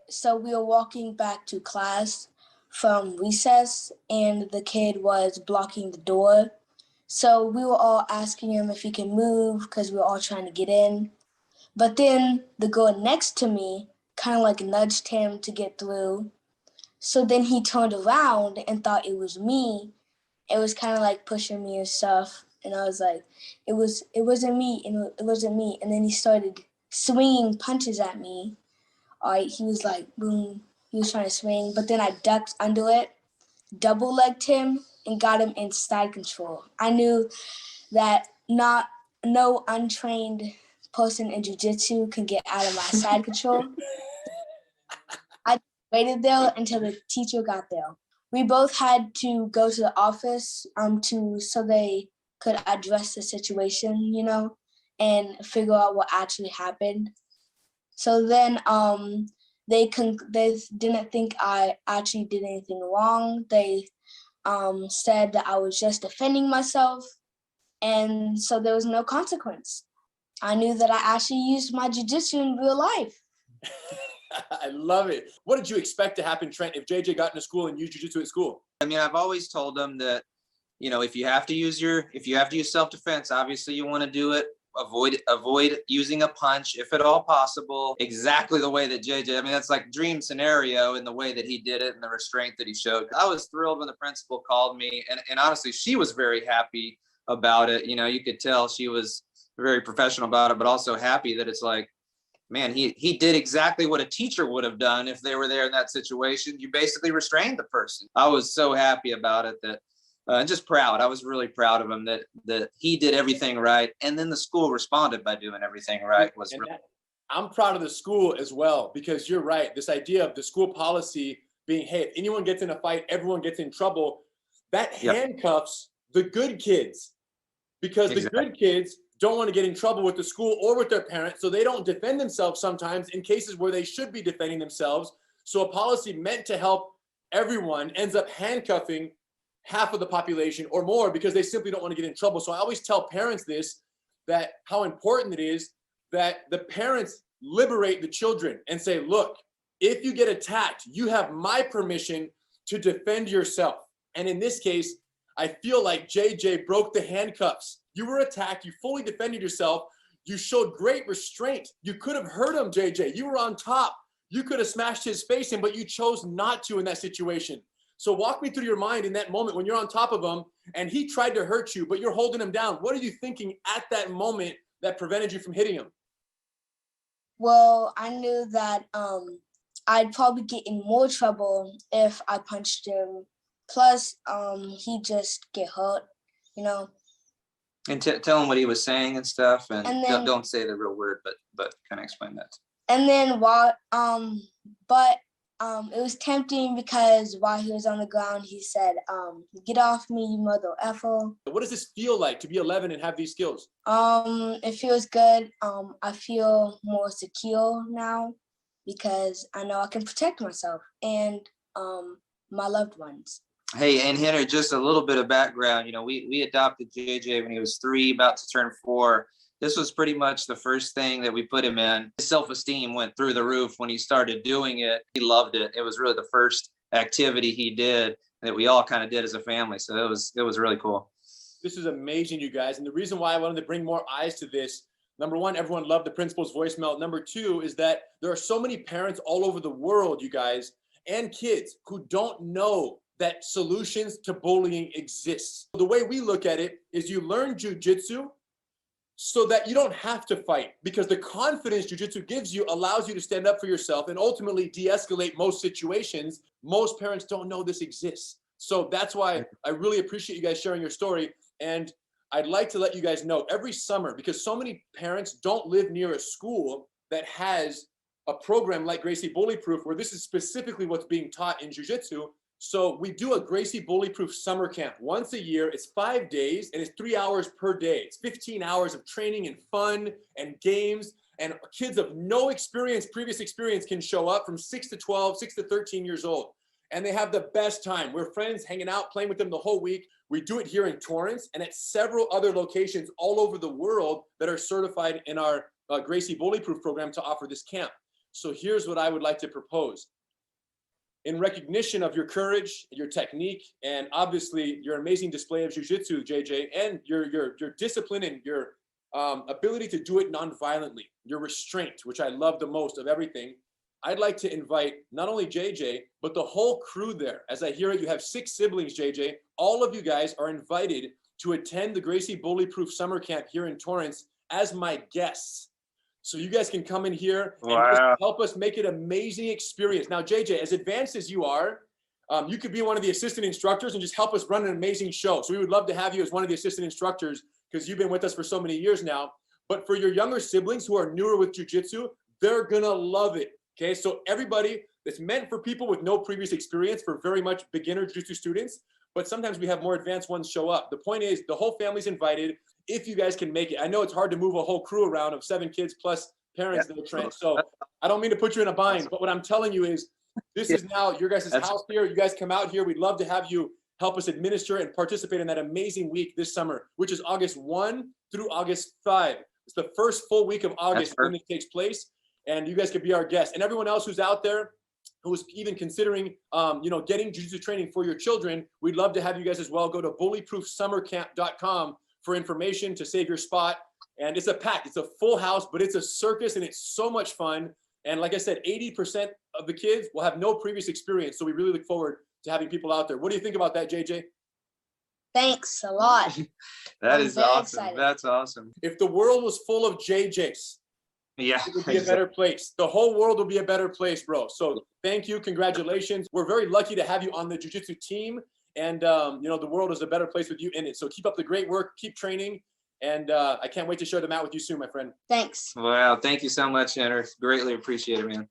So we were walking back to class from recess, and the kid was blocking the door. So we were all asking him if he can move because we were all trying to get in. But then the girl next to me kind of like nudged him to get through. So then he turned around and thought it was me. It was kind of like pushing me and stuff. And I was like, it wasn't me, and it wasn't me. And then he started swinging punches at me. All right, he was like, boom, he was trying to swing. But then I ducked under it, double-legged him, and got him in side control. I knew that no untrained person in jiu-jitsu can get out of my side control. I waited there until the teacher got there. We both had to go to the office so they could address the situation, and figure out what actually happened. So then they didn't think I actually did anything wrong. They said that I was just defending myself, and so there was no consequence. I knew that I actually used my jiu-jitsu in real life. I love it. What did you expect to happen, Trent, if JJ got into school and used jiu-jitsu at school? I mean, I've always told them that, if you have to use self-defense, obviously you want to do it. Avoid using a punch if at all possible. Exactly the way that JJ, I mean, that's like dream scenario in the way that he did it and the restraint that he showed. I was thrilled when the principal called me, and honestly, she was very happy about it. You could tell she was very professional about it, but also happy that it's like, man, he did exactly what a teacher would have done if they were there in that situation. You basically restrained the person. I was so happy about it that, and just proud. I was really proud of him that he did everything right. And then the school responded by doing everything right. I'm proud of the school as well, because you're right. This idea of the school policy being, hey, if anyone gets in a fight, everyone gets in trouble. That handcuffs the good kids, because the good kids don't want to get in trouble with the school or with their parents, so they don't defend themselves sometimes in cases where they should be defending themselves. So a policy meant to help everyone ends up handcuffing half of the population or more because they simply don't want to get in trouble. So I always tell parents that how important it is that the parents liberate the children and say, look, if you get attacked, you have my permission to defend yourself. And in this case, I feel like JJ broke the handcuffs. You were attacked. You fully defended yourself. You showed great restraint. You could have hurt him, JJ. You were on top. You could have smashed his face in, but you chose not to in that situation. So walk me through your mind in that moment when you're on top of him and he tried to hurt you, but you're holding him down. What are you thinking at that moment that prevented you from hitting him? Well, I knew that I'd probably get in more trouble if I punched him. Plus, he'd just get hurt, And tell him what he was saying and stuff, and then, don't say the real word, but kind of explain that. And then it was tempting because while he was on the ground, he said, "Get off me, you mother effer." What does this feel like to be 11 and have these skills? It feels good. I feel more secure now because I know I can protect myself and my loved ones. Hey, and Henry, just a little bit of background. We adopted JJ when he was 3, about to turn 4. This was pretty much the first thing that we put him in. His self-esteem went through the roof when he started doing it. He loved it. It was really the first activity he did that we all kind of did as a family. So it was really cool. This is amazing, you guys. And the reason why I wanted to bring more eyes to this, number one, everyone loved the principal's voicemail. Number two is that there are so many parents all over the world, you guys, and kids who don't know that solutions to bullying exist. The way we look at it is you learn jiu-jitsu so that you don't have to fight, because the confidence jiu-jitsu gives you allows you to stand up for yourself and ultimately de-escalate most situations. Most parents don't know this exists. So that's why I really appreciate you guys sharing your story. And I'd like to let you guys know every summer, because so many parents don't live near a school that has a program like Gracie Bullyproof, where this is specifically what's being taught in jiu-jitsu. So we do a Gracie Bullyproof summer camp once a year. It's 5 days and it's 3 hours per day. It's 15 hours of training and fun and games, and kids of no previous experience can show up from 6 to 12, 6 to 13 years old. And they have the best time. We're friends hanging out, playing with them the whole week. We do it here in Torrance and at several other locations all over the world that are certified in our Gracie Bullyproof program to offer this camp. So here's what I would like to propose. In recognition of your courage, your technique, and obviously your amazing display of jiu-jitsu, JJ, and your discipline and your ability to do it non-violently, your restraint, which I love the most of everything, I'd like to invite not only JJ, but the whole crew there. As I hear it, you have 6 siblings, JJ. All of you guys are invited to attend the Gracie Bullyproof summer camp here in Torrance as my guests. So you guys can come in here and just help us make it an amazing experience. Now, JJ, as advanced as you are, you could be one of the assistant instructors and just help us run an amazing show. So we would love to have you as one of the assistant instructors because you've been with us for so many years now. But for your younger siblings who are newer with jiu-jitsu, they're gonna love it. Okay, so everybody, it's meant for people with no previous experience, for very much beginner jiu-jitsu students, but sometimes we have more advanced ones show up. The point is, the whole family's invited if you guys can make it. I know it's hard to move a whole crew around of 7 kids plus parents that are trained, so I don't mean to put you in a bind, but what I'm telling you is, this is now your guys' house here. You guys come out here. We'd love to have you help us administer and participate in that amazing week this summer, which is August 1 through August 5. It's the first full week of August when this takes place. And you guys could be our guests. And everyone else who's out there, who's even considering, getting jiu-jitsu training for your children, we'd love to have you guys as well. Go to bullyproofsummercamp.com for information to save your spot. And it's a pack. It's a full house, but it's a circus, and it's so much fun. And like I said, 80% of the kids will have no previous experience. So we really look forward to having people out there. What do you think about that, JJ? Thanks a lot. That I'm is very awesome. excited. That's awesome. If the world was full of JJs, Yeah. it would be a better place. The whole world will be a better place, bro. So thank you. Congratulations. We're very lucky to have you on the jiu-jitsu team. And, the world is a better place with you in it. So keep up the great work. Keep training. And I can't wait to share them out with you soon, my friend. Thanks. Wow. Thank you so much, Henry. Greatly appreciate it, man.